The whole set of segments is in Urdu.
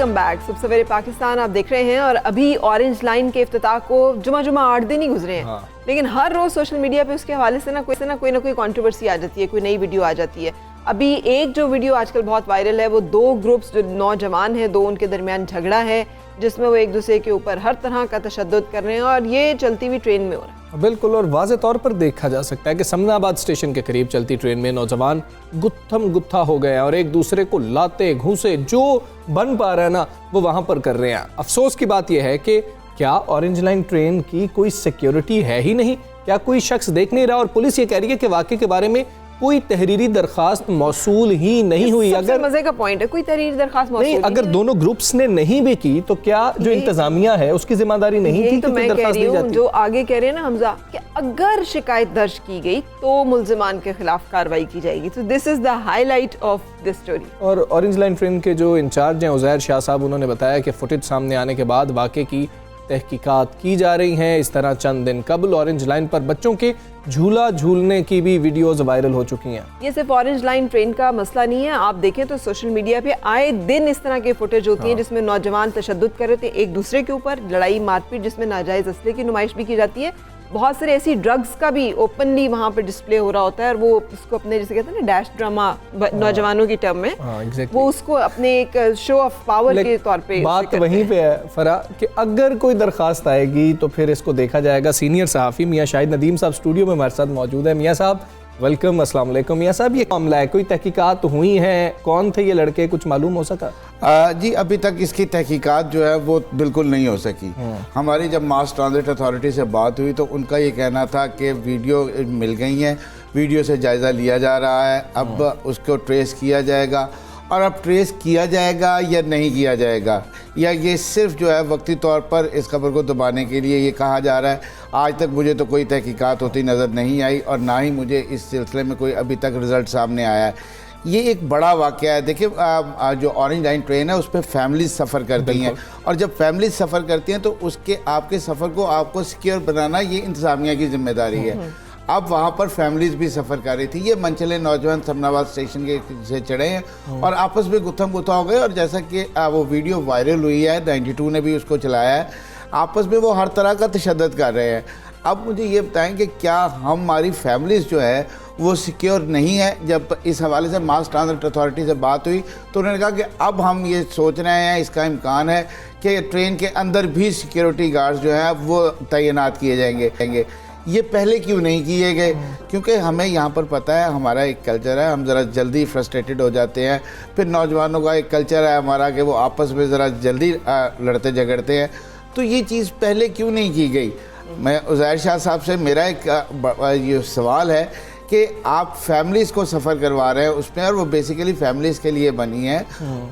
Welcome back. صبح سویرے پاکستان آپ دیکھ رہے ہیں اور ابھی اورنج لائن کے افتتاح کو جمعہ 8 دن ہی گزرے ہیں, لیکن ہر روز سوشل میڈیا پہ اس کے حوالے سے نہ کوئی کنٹروورسی آ جاتی ہے, کوئی نئی ویڈیو آ جاتی ہے. ابھی ایک جو ویڈیو آج کل بہت وائرل ہے وہ 2 گروپس جو نوجوان ہیں, 2 ان کے درمیان جھگڑا ہے جس میں وہ ایک دوسرے کے اوپر ہر طرح کا تشدد کر رہے ہیں اور یہ چلتی ہوئی ٹرین میں ہو رہا ہے. بالکل, اور واضح طور پر دیکھا جا سکتا ہے کہ سمنا آباد اسٹیشن کے قریب چلتی ٹرین میں نوجوان گتھم گتھا ہو گئے ہیں اور ایک دوسرے کو لاتے گھوسے جو بن پا رہا ہے نا وہ وہاں پر کر رہے ہیں. افسوس کی بات یہ ہے کہ کیا اورنج لائن ٹرین کی کوئی سیکیورٹی ہے ہی نہیں, کیا کوئی شخص دیکھ نہیں رہا, اور پولیس یہ کہہ رہی ہے کہ واقعے کے بارے میں کوئی تحریری درخواست موصول ہی نہیں ہوئی. اگر مزے کا پوائنٹ ہے کوئی تحریری درخواست موصول نہیں, اگر دونوں گروپس نے نہیں بھی کی تو کیا جو انتظامیہ ہے اس کی ذمہ داری نہیں تھی؟ تو میں کہہ رہی ہوں, جو آگے کہہ رہے ہیں نا حمزہ, کہ اگر شکایت درج کی گئی تو ملزمان کے خلاف کارروائی کی جائے گی. تو this is the highlight of this story. اور اورنج لائن ٹرین کے جو انچارج ہیں عزیر شاہ صاحب, انہوں نے بتایا کہ فوٹیج سامنے آنے کے بعد واقعے کی تحقیقات کی جا رہی ہیں. اس طرح چند دن قبل اورنج لائن پر بچوں کے جھولا جھولنے کی بھی ویڈیوز وائرل ہو چکی ہیں. یہ صرف اورنج لائن ٹرین کا مسئلہ نہیں ہے, آپ دیکھیں تو سوشل میڈیا پہ آئے دن اس طرح کی فوٹیج ہوتی ہیں جس میں نوجوان تشدد کر رہے تھے ایک دوسرے کے اوپر, لڑائی مار پیٹ جس میں ناجائز اسلحے کی نمائش بھی کی جاتی ہے. بہت سارے ایسی ڈرگز کا بھی اوپنلی وہاں پہ ڈسپلے ہو رہا ہوتا ہے, اور وہ اس کو اپنے جیسے کہتے ہیں نا ڈیش ڈرامہ نوجوانوں کی ٹرم میں, وہ اس کو اپنے ایک شو آف پاور کے طور پہ. بات وہیں پہ ہے فرا کہ اگر کوئی درخواست آئے گی تو پھر اس کو دیکھا جائے گا. سینئر صحافی میاں شاہد ندیم صاحب اسٹوڈیو میں ہمارے ساتھ موجود ہیں. میاں صاحب ویلکم. السلام علیکم. میاں صاحب یہ معاملہ ہے, کوئی تحقیقات ہوئی ہیں, کون تھے یہ لڑکے, کچھ معلوم ہو سکا؟ جی ابھی تک اس کی تحقیقات جو ہے وہ بالکل نہیں ہو سکی. ہماری جب ماس ٹرانزٹ اتھارٹی سے بات ہوئی تو ان کا یہ کہنا تھا کہ ویڈیو مل گئی ہیں, ویڈیو سے جائزہ لیا جا رہا ہے, اب اس کو ٹریس کیا جائے گا, اور اب ٹریس کیا جائے گا یا نہیں کیا جائے گا, یا یہ صرف جو ہے وقتی طور پر اس خبر کو دبانے کے لیے یہ کہا جا رہا ہے. آج تک مجھے تو کوئی تحقیقات ہوتی نظر نہیں آئی, اور نہ ہی مجھے اس سلسلے میں کوئی ابھی تک رزلٹ سامنے آیا ہے. یہ ایک بڑا واقعہ ہے. دیکھیں جو اورنج لائن ٹرین ہے اس پہ فیملیز سفر کرتی ہیں, اور جب فیملیز سفر کرتی ہیں تو اس کے آپ کے سفر کو آپ کو سیکیور بنانا یہ انتظامیہ کی ذمہ داری ہے. اب وہاں پر فیملیز بھی سفر کر رہی تھی. یہ منچلے نوجوان سمنا آباد اسٹیشن کے سے چڑھے ہیں اور آپس میں گتھم گتھا ہو گئے, اور جیسا کہ وہ ویڈیو وائرل ہوئی ہے, 92 نے بھی اس کو چلایا ہے, آپس میں وہ ہر طرح کا تشدد کر رہے ہیں. اب مجھے یہ بتائیں کہ کیا ہماری فیملیز جو ہے وہ سیکیور نہیں ہے؟ جب اس حوالے سے ماس ٹرانزٹ اتھارٹی سے بات ہوئی تو انہوں نے کہا کہ اب ہم یہ سوچ رہے ہیں, اس کا امکان ہے کہ ٹرین کے اندر بھی سیکیورٹی گارڈز جو ہیں وہ تعینات کیے جائیں گے. یہ پہلے کیوں نہیں کیے گئے؟ کیونکہ ہمیں یہاں پر پتہ ہے ہمارا ایک کلچر ہے, ہم ذرا جلدی فرسٹریٹڈ ہو جاتے ہیں. پھر نوجوانوں کا ایک کلچر ہے ہمارا کہ وہ آپس میں ذرا جلدی لڑتے جھگڑتے ہیں. تو یہ چیز پہلے کیوں نہیں کی گئی؟ میں عزیر شاہ صاحب سے میرا ایک یہ سوال ہے کہ آپ فیملیز کو سفر کروا رہے ہیں اس میں, اور وہ بیسیکلی فیملیز کے لیے بنی ہیں,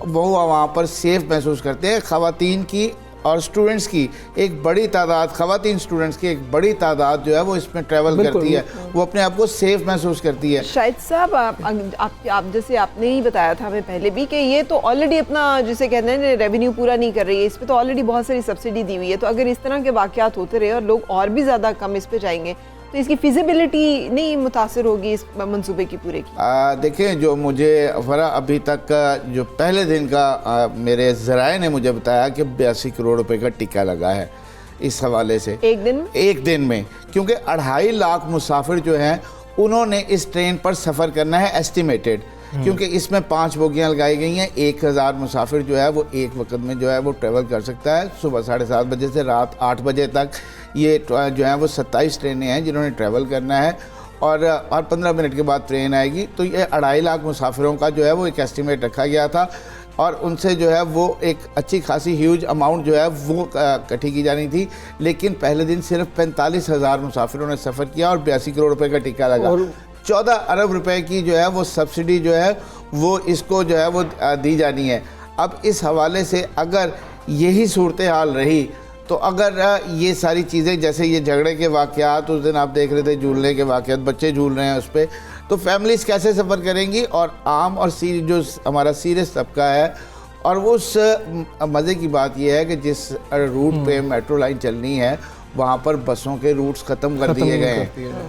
وہ وہاں پر سیف محسوس کرتے ہیں. خواتین کی اور سٹوڈنٹس کی ایک بڑی تعداد, خواتین سٹوڈنٹس کی ایک بڑی تعداد جو ہے وہ اس میں ٹریول کرتی ہے, وہ اپنے آپ کو سیف محسوس کرتی ہے. شاہد صاحب آپ جیسے آپ نے ہی بتایا تھا ہمیں پہلے بھی کہ یہ تو آلریڈی اپنا جسے کہتے ہیں ریونیو پورا نہیں کر رہی ہے, اس پہ تو آلریڈی بہت ساری سبسڈی دی ہوئی ہے. تو اگر اس طرح کے واقعات ہوتے رہے اور لوگ اور بھی زیادہ کم اس پہ جائیں گے تو اس کی فیزیبلٹی نہیں متاثر ہوگی اس منصوبے کی پورے کی؟ دیکھیں, جو مجھے فرا ابھی تک جو پہلے دن کا میرے ذرائع نے مجھے بتایا کہ 82 کروڑ روپے کا ٹکا لگا ہے اس حوالے سے ایک دن میں, کیونکہ 2.5 لاکھ مسافر جو ہیں انہوں نے اس ٹرین پر سفر کرنا ہے ایسٹیمیٹڈ, کیونکہ اس میں 5 بوگیاں لگائی گئی ہیں. 1000 مسافر جو ہے وہ ایک وقت میں جو ہے وہ ٹریول کر سکتا ہے. صبح 7:30 بجے سے رات 8 بجے تک یہ جو ہیں وہ 27 ٹرینیں ہیں جنہوں نے ٹریول کرنا ہے, اور 15 منٹ کے بعد ٹرین آئے گی. تو یہ 2.5 لاکھ مسافروں کا جو ہے وہ ایک ایسٹیمیٹ رکھا گیا تھا, اور ان سے جو ہے وہ ایک اچھی خاصی ہیوج اماؤنٹ جو ہے وہ اکٹھی کی جانی تھی. لیکن پہلے دن صرف 45,000 مسافروں نے سفر کیا اور 82 کروڑ روپے کا ٹکا لگا. 14 ارب روپے کی جو ہے وہ سبسڈی جو ہے وہ اس کو جو ہے وہ دی جانی ہے. اب اس حوالے سے اگر یہی صورتحال رہی تو اگر یہ ساری چیزیں جیسے یہ جھگڑے کے واقعات اس دن آپ دیکھ رہے تھے, جھولنے کے واقعات, بچے جھول رہے ہیں اس پہ, تو فیملیز کیسے سفر کریں گی؟ اور عام اور جو ہمارا سیریس طبقہ ہے, اور اس مزے کی بات یہ ہے کہ جس روٹ پہ میٹرو لائن چلنی ہے وہاں پر بسوں کے روٹس ختم کر دیے گئے ہیں.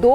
2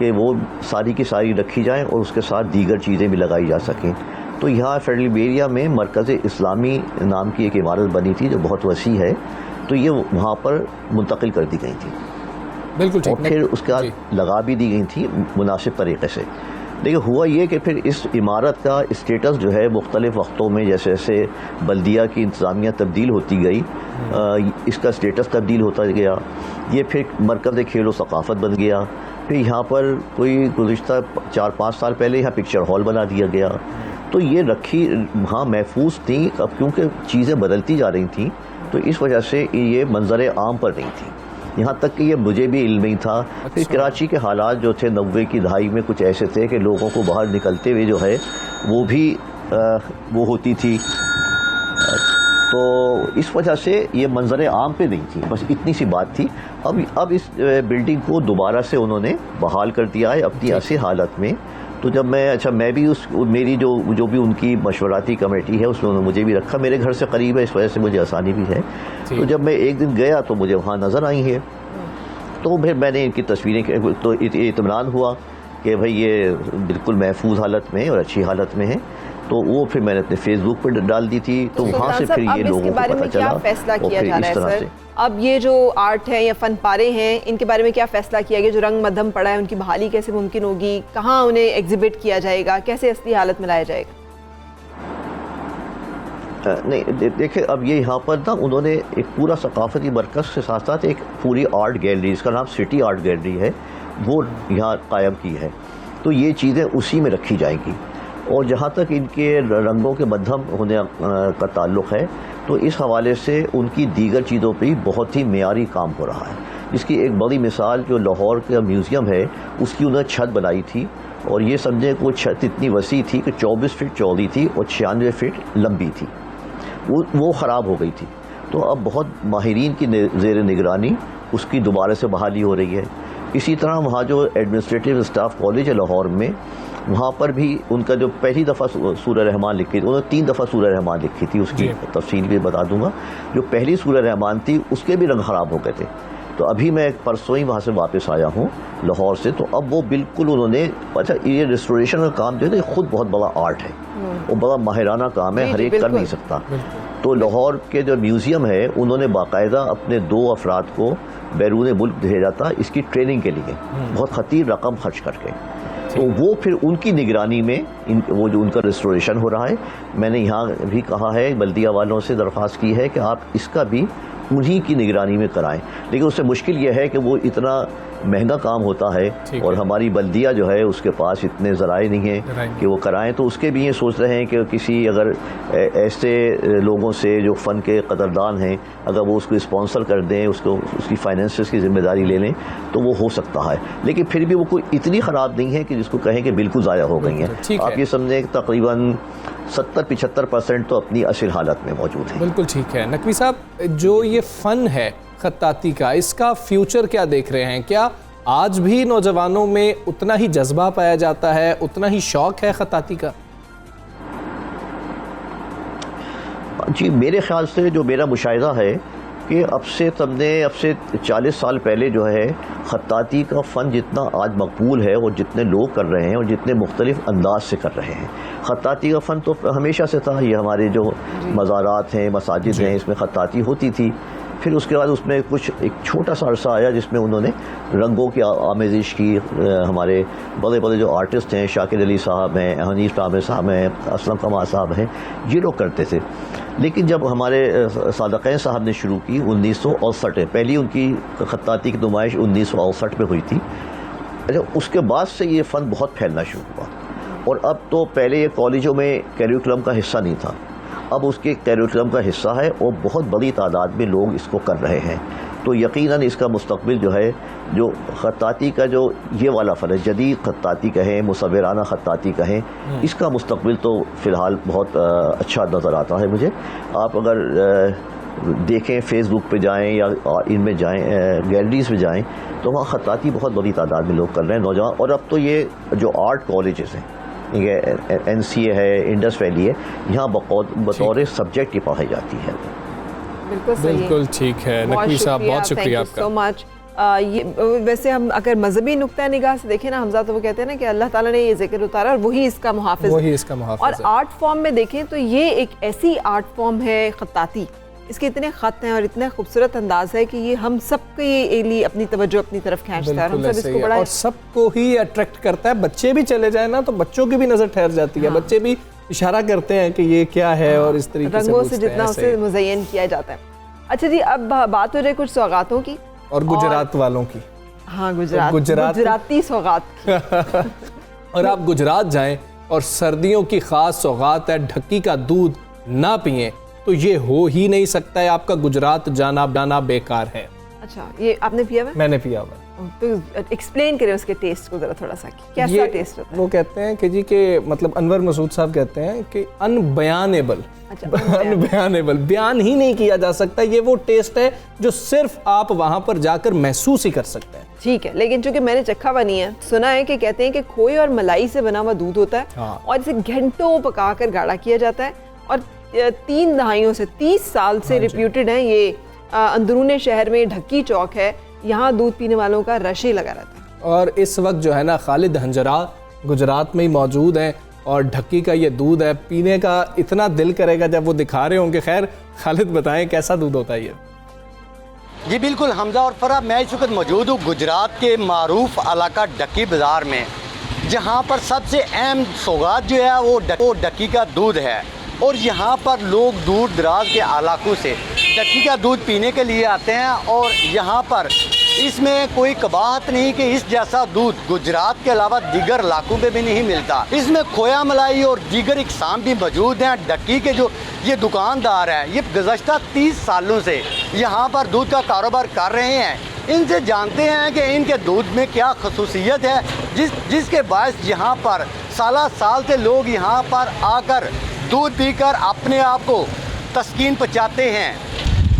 کہ وہ ساری کی ساری رکھی جائیں اور اس کے ساتھ دیگر چیزیں بھی لگائی جا سکیں. تو یہاں فیڈرل ایریا میں مرکز اسلامی نام کی ایک عمارت بنی تھی جو بہت وسیع ہے, تو یہ وہاں پر منتقل کر دی گئی تھی. بالکل ٹھیک. اور پھر اس کے بعد لگا بھی دی گئی تھی مناسب طریقے سے. لیکن ہوا یہ کہ پھر اس عمارت کا اسٹیٹس جو ہے مختلف وقتوں میں جیسے جیسے بلدیہ کی انتظامیہ تبدیل ہوتی گئی, اس کا اسٹیٹس تبدیل ہوتا گیا. یہ پھر مرکز کھیل و ثقافت بن گیا. پھر یہاں پر کوئی گزشتہ 4-5 سال پہلے یہاں پکچر ہال بنا دیا گیا. تو یہ رکھی وہاں محفوظ تھیں. اب کیونکہ چیزیں بدلتی جا رہی تھیں تو اس وجہ سے یہ منظر عام پر نہیں تھی. یہاں تک کہ یہ مجھے بھی علم نہیں تھا. پھر کراچی کے حالات جو تھے 90 کی دہائی میں کچھ ایسے تھے کہ لوگوں کو باہر نکلتے ہوئے جو ہے وہ بھی وہ ہوتی تھی, تو اس وجہ سے یہ منظر عام پہ نہیں تھی. بس اتنی سی بات تھی. اب اس بلڈنگ کو دوبارہ سے انہوں نے بحال کر دیا ہے اپنی اصل حالت میں. تو جب میں بھی میری جو بھی ان کی مشوراتی کمیٹی ہے اس میں انہوں نے مجھے بھی رکھا. میرے گھر سے قریب ہے اس وجہ سے مجھے آسانی بھی ہے. تو جب میں ایک دن گیا تو مجھے وہاں نظر آئی ہے, تو پھر میں نے ان کی تصویریں, تو اطمینان ہوا کہ بھئی یہ بالکل محفوظ حالت میں اور اچھی حالت میں ہے. تو وہ پھر میں نے اپنے فیس بک پر ڈال دی تھی. تو وہاں سے پھر یہ لوگوں کو پتہ چلا. فیصلہ کیا جا رہا ہے سر اب یہ جو آرٹ ہے یا فن پارے ہیں ان کے بارے میں کیا فیصلہ کیا گیا؟ جو رنگ مدھم پڑا ہے ان کی بحالی کیسے ممکن ہوگی؟ کہاں انہیں ایگزیبٹ کیا جائے گا؟ کیسے اصلی حالت میں لایا جائے گا؟ نہیں دیکھیں, اب یہ یہاں پر نا انہوں نے ایک پورا ثقافتی مرکز کے ساتھ ساتھ ایک پوری آرٹ گیلری, اس کا نام سٹی آرٹ گیلری ہے, وہ یہاں قائم کی ہے. تو یہ چیزیں اسی میں رکھی جائیں گی. اور جہاں تک ان کے رنگوں کے مدھم ہونے کا تعلق ہے تو اس حوالے سے ان کی دیگر چیزوں پہ بہت ہی معیاری کام ہو رہا ہے. جس کی ایک بڑی مثال جو لاہور کا میوزیم ہے اس کی انہوں نے چھت بنائی تھی, اور یہ سمجھیں کہ وہ چھت اتنی وسیع تھی کہ 24 فٹ چوڑی تھی اور 96 فٹ لمبی تھی. وہ خراب ہو گئی تھی. تو اب بہت ماہرین کی زیر نگرانی اس کی دوبارہ سے بحالی ہو رہی ہے. اسی طرح وہاں جو ایڈمنسٹریٹو اسٹاف کالج ہے لاہور میں, وہاں پر بھی ان کا جو پہلی دفعہ سورہ رحمان لکھی تھی, انہوں نے 3 دفعہ سورہ رحمان لکھی تھی, اس کی تفصیل بھی بتا دوں گا. جو پہلی سورہ رحمان تھی اس کے بھی رنگ خراب ہو گئے تھے. تو ابھی میں پرسوں ہی وہاں سے واپس آیا ہوں لاہور سے, تو اب وہ بالکل انہوں نے, اچھا یہ ریسٹوریشن کا کام جو ہے یہ خود بہت بڑا آرٹ ہے, وہ بڑا ماہرانہ کام ہے, ہر ایک کر نہیں سکتا. تو لاہور کے جو میوزیم ہے انہوں نے باقاعدہ اپنے 2 افراد کو بیرون ملک بھیجا تھا اس کی ٹریننگ کے لیے, بہت خطیر رقم خرچ کر کے. تو وہ پھر ان کی نگرانی میں وہ جو ان کا ریسٹوریشن ہو رہا ہے. میں نے یہاں بھی کہا ہے, بلدیہ والوں سے درخواست کی ہے کہ آپ اس کا بھی انہی کی نگرانی میں کرائیں. لیکن اس سے مشکل یہ ہے کہ وہ اتنا مہنگا کام ہوتا ہے اور ہماری بلدیہ جو ہے اس کے پاس اتنے ذرائع نہیں ہیں کہ وہ کرائیں. تو اس کے بھی یہ سوچ رہے ہیں کہ کسی اگر ایسے لوگوں سے جو فن کے قدردان ہیں اگر وہ اس کو اسپانسر کر دیں, اس کی فائنینسز کی ذمہ داری لے لیں تو وہ ہو سکتا ہے. لیکن پھر بھی وہ کوئی اتنی خراب نہیں ہے کہ جس کو کہیں کہ بالکل ضائع ہو گئی ہیں. آپ یہ سمجھیں کہ تقریباً 70-75% تو اپنی اصل حالت میں موجود ہیں. بالکل ٹھیک ہے. نقوی صاحب, جو یہ فن ہے خطاطی کا, اس کا فیوچر کیا دیکھ رہے ہیں؟ کیا آج بھی نوجوانوں میں اتنا ہی جذبہ پایا جاتا ہے, اتنا ہی شوق ہے خطاطی کا؟ جی میرے خیال سے جو میرا مشاہدہ ہے کہ اب سے 40 سال پہلے جو ہے خطاطی کا فن جتنا آج مقبول ہے اور جتنے لوگ کر رہے ہیں اور جتنے مختلف انداز سے کر رہے ہیں. خطاطی کا فن تو ہمیشہ سے تھا. یہ ہمارے جو مزارات ہیں, مساجد ہیں, اس میں خطاطی ہوتی تھی. پھر اس کے بعد اس میں کچھ ایک چھوٹا سا عرصہ آیا جس میں انہوں نے رنگوں کی آمیزش کی. ہمارے بڑے بڑے جو آرٹسٹ ہیں, شاکر علی صاحب ہیں, حنیف عامر صاحب ہیں, اسلم کمال صاحب ہیں, یہ لوگ کرتے تھے. لیکن جب ہمارے صادقین صاحب نے شروع کی 1968 پہلی ان کی خطاطی کی نمائش 1968 میں ہوئی تھی. اچھا اس کے بعد سے یہ فن بہت پھیلنا شروع ہوا, اور اب تو پہلے یہ کالجوں میں کیریکولم کا حصہ نہیں تھا, اب اس کے کیریکولم کا حصہ ہے اور بہت بڑی تعداد میں لوگ اس کو کر رہے ہیں. تو یقیناً اس کا مستقبل جو ہے, جو خطاطی کا جو یہ والا فن ہے, جدید خطاطی کہیں, مصورانہ خطاطی کہیں, اس کا مستقبل تو فی الحال بہت اچھا نظر آتا ہے مجھے. آپ اگر دیکھیں فیس بک پہ جائیں یا ان میں جائیں, گیلریز میں جائیں, تو وہاں خطاطی بہت بڑی تعداد میں لوگ کر رہے ہیں نوجوان. اور اب تو یہ جو آرٹ کالجز ہیں, NCA ہے, انڈس ویلی ہے, یہاں بطور سبجیکٹ ہی پڑھائی جاتی ہے. بالکل ٹھیک ہے. نقوی صاحب بہت شکریہ آپ کا. یہ ویسے ہم اگر مذہبی نقطۂ نگاہ سے دیکھیں نا حمزہ، تو وہ کہتے ہیں نا کہ اللہ تعالیٰ نے یہ ذکر اتارا اور وہی اس کا محافظ ہے. اور آرٹ فارم میں دیکھیں تو یہ ایک ایسی آرٹ فارم ہے خطاطی، اس کے اتنے خط ہیں اور اتنے خوبصورت انداز ہے کہ یہ ہم سب کے لیے اپنی توجہ اپنی طرف کھینچتا ہے، اور ہم سب اس کو بڑا اور سب کو ہی اٹریکٹ کرتا ہے. بچے بھی چلے جائیں نا تو بچوں کی بھی نظر ٹھہر جاتی ہے، بچے بھی اشارہ کرتے ہیں کہ یہ کیا ہے، اور اس طریقے سے رنگوں سے جتنا اسے مزین کیا جاتا ہے. اچھا جی، اب بات ہو رہی ہے کچھ سوغاتوں کی اور گجرات والوں کی. ہاں، گجراتی سوغات کی. اور آپ گجرات جائیں اور سردیوں کی خاص سوغات ہے ڈھکی کا دودھ نہ پئیں تو یہ ہو ہی نہیں سکتا ہے. آپ کا گجرات جانا بیکار ہے. اچھا، یہ آپ نے پیا ہوا؟ میں نے پیا ہوا. تو ایکسپلین کریں اس کے ٹیسٹ کو ذرا تھوڑا سا، کیسا ٹیسٹ ہوتا ہے؟ وہ کہتے ہیں کہ جی کہ مطلب انور مسعود صاحب کہتے ہیں کہ انبیانیبل، بیان ہی نہیں کیا جا سکتا. یہ وہ ٹیسٹ ہے جو صرف آپ وہاں پر جا کر محسوس ہی کر سکتے ہیں. ٹھیک ہے، لیکن چونکہ میں نے چکھا ہوا نہیں ہے، سنا ہے کہ کہتے ہیں کہ کھوئے اور ملائی سے بنا ہوا دودھ ہوتا ہے اور اسے گھنٹوں پکا کر گاڑھا کیا جاتا ہے، اور 3 دہائیوں سے 30 سال سے ریپیوٹڈ ہیں. یہ اندرون شہر میں ڈھکی چوک ہے، یہاں دودھ پینے والوں کا رش ہی لگا رہتا ہے. اور اس وقت جو ہے نا خالد ہنجرا گجرات میں ہی موجود ہیں، اور ڈھکی کا یہ دودھ ہے، پینے کا اتنا دل کرے گا جب وہ دکھا رہے ہوں گے. خیر خالد بتائیں کیسا دودھ ہوتا ہے یہ؟ جی بالکل حمزہ اور فرح، میں اس وقت موجود ہوں گجرات کے معروف علاقہ ڈھکی بازار میں، جہاں پر سب سے اہم سوغات جو ہے وہ ڈھکی کا دودھ ہے. اور یہاں پر لوگ دور دراز کے علاقوں سے ڈھکی کا دودھ پینے کے لیے آتے ہیں، اور یہاں پر اس میں کوئی قباحت نہیں کہ اس جیسا دودھ گجرات کے علاوہ دیگر علاقوں پہ بھی نہیں ملتا. اس میں کھویا ملائی اور دیگر اقسام بھی موجود ہیں. ڈھکی کے جو یہ دکاندار ہیں، یہ گزشتہ 30 سالوں سے یہاں پر دودھ کا کاروبار کر رہے ہیں. ان سے جانتے ہیں کہ ان کے دودھ میں کیا خصوصیت ہے جس کے باعث یہاں پر سالہ سال سے لوگ یہاں پر آ کر دودھ پی کر اپنے آپ کو تسکین پہنچاتے ہیں.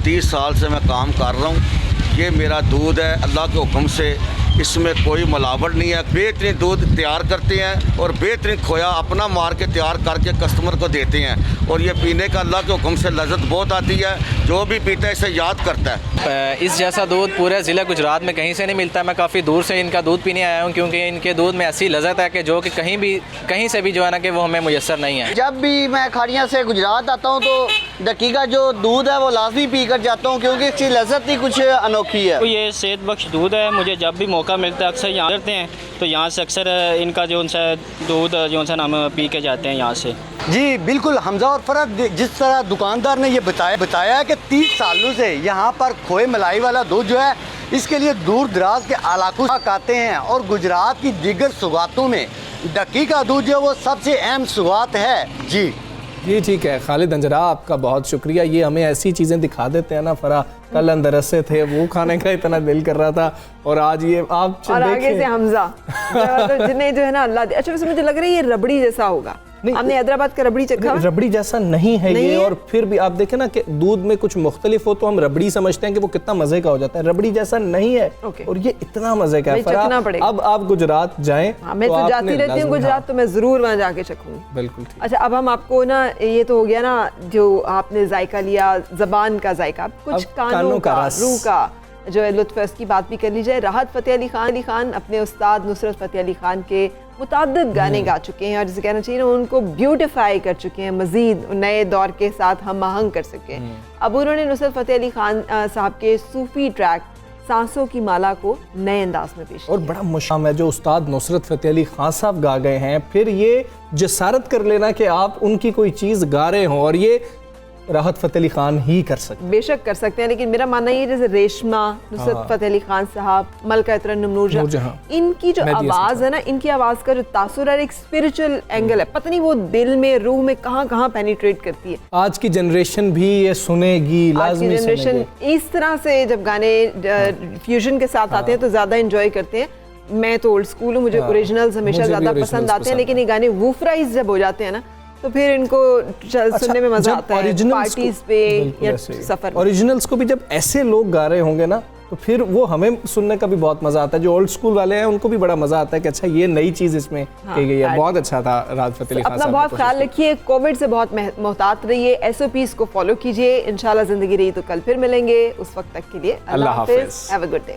30 سال سے میں کام کر رہا ہوں. یہ میرا دودھ ہے اللہ کے حکم سے، اس میں کوئی ملاوٹ نہیں ہے. بہترین دودھ تیار کرتے ہیں اور بہترین کھویا اپنا مار کے تیار کر کے کسٹمر کو دیتے ہیں، اور یہ پینے کا اللہ کے حکم سے لذت بہت آتی ہے. جو بھی پیتا ہے اسے یاد کرتا ہے. اس جیسا دودھ پورے ضلع گجرات میں کہیں سے نہیں ملتا. میں کافی دور سے ان کا دودھ پینے آیا ہوں، کیونکہ ان کے دودھ میں ایسی لذت ہے کہ جو کہ کہیں سے بھی جو ہے نا کہ وہ ہمیں میسر نہیں ہے. جب بھی میں کھاڑیاں سے گجرات آتا ہوں تو ڈھکی کا جو دودھ ہے وہ لازمی پی کر جاتا ہوں، کیونکہ اس کی لذت ہی کچھ انوکھی ہے. یہ صحت بخش دودھ ہے. مجھے جب بھی موقع ملتا ہے اکثر یہاں کرتے ہیں، تو یہاں سے اکثر ان کا جو سا دودھ جو سا ہم پی کے جاتے ہیں یہاں سے. جی بالکل حمزہ اور فرح، جس طرح دکاندار نے یہ بتایا ہے کہ 30 سالوں سے یہاں پر کھوئے ملائی والا دودھ جو ہے اس کے لیے دور دراز کے علاقوں سے آتے ہیں، اور گجرات کی دیگر سوغاتوں میں ڈھکی کا دودھ جو ہے وہ سب سے اہم سوغات ہے. جی ٹھیک ہے خالد ہنجرا، آپ کا بہت شکریہ. یہ ہمیں ایسی چیزیں دکھا دیتے ہیں نا فرح. کل اندرسے تھے، وہ کھانے کا اتنا دل کر رہا تھا، اور آج یہ آپ اور آگے سے حمزہ جنہیں جو ہے نا اللہ دے. اچھا ویسے مجھے لگ رہا ہے یہ ربڑی جیسا ہوگا. ہم نے حیدرآباد کا ربڑی چکھا. ربڑی جیسا نہیں ہے یہ، اور پھر بھی آپ دیکھیں نا کہ دودھ میں کچھ مختلف ہو تو ہم ربڑی سمجھتے ہیں کہ وہ کتنا مزے کا ہو جاتا ہے. ربڑی جیسا نہیں ہے، اور یہ اتنا مزے کا ہے. اب آپ گجرات جائیں. میں تو جاتی رہتی ہوں گجرات، تو میں ضرور وہاں جا کے چکھوں گی. بالکل. اچھا اب ہم آپ کو نا، یہ تو ہو گیا نا جو آپ نے ذائقہ لیا، زبان کا ذائقہ، کچھ کانوں کا، روح کا جو ہے لطف ہے، اس کی بات بھی کر لی جائے. راحت فتح علی خان اپنے استاد نصرت فتح علی خان کے متعدد گانے گا چکے ہیں، اور جسے کہنا چاہیے ان کو بیوٹیفائی کر چکے ہیں، مزید نئے دور کے ساتھ ہم آہنگ کر سکے. اب انہوں نے نصرت فتح علی خان صاحب کے صوفی ٹریک سانسوں کی مالا کو نئے انداز میں پیش کیا. اور بڑا مشام ہے جو استاد نصرت فتح علی خان صاحب گا گئے ہیں. پھر یہ جسارت کر لینا کہ آپ ان کی کوئی چیز گا رہے ہوں، اور یہ راحت فتح علی خان ہی کر سکتے ہیں. بے شک کر سکتے ہیں، لیکن میرا ماننا یہ جیسے ریشمہ، نصرت فتح علی خان صاحب، ملکہ ترنم نور جہاں، ان کی جو آواز ہے نا، ان کی آواز کا جو تاثر ہے، ایک اسپرچل اینگل ہے، پتہ نہیں وہ دل میں، روح میں کہاں پینیٹریٹ کرتی ہے. آج کی جنریشن بھی یہ سنے گی، لازمی سنے گی. جنریشن اس طرح سے جب گانے فیوژن کے ساتھ آتے ہیں تو زیادہ انجوائے کرتے ہیں. میں تو اولڈ اسکول ہوں، مجھے اوریجنلز ہمیشہ زیادہ پسند آتے ہیں، لیکن یہ گانے ووفرائز جب ہو جاتے ہیں نا تو پھر ان کو سننے میں مزہ آتا ہے پارٹیز پہ یا سفر میں. اوریجنلز کو بھی جب ایسے لوگ گا رہے ہوں گے نا تو پھر وہ ہمیں سننے کا بھی بہت مزہ آتا ہے. جو اولڈ اسکول والے ہیں ان کو بھی بڑا مزہ آتا ہے کہ اچھا یہ نئی چیز اس میں کی گئی ہے. بہت اچھا تھا. راحت فتح علی خان اپنا بہت خیال رکھیے، کووڈ سے بہت محتاط رہیے، SOPs کو فالو کیجیے. انشاءاللہ زندگی رہی تو کل پھر ملیں گے. اس وقت تک کے لیے اللہ حافظ. Have a good day.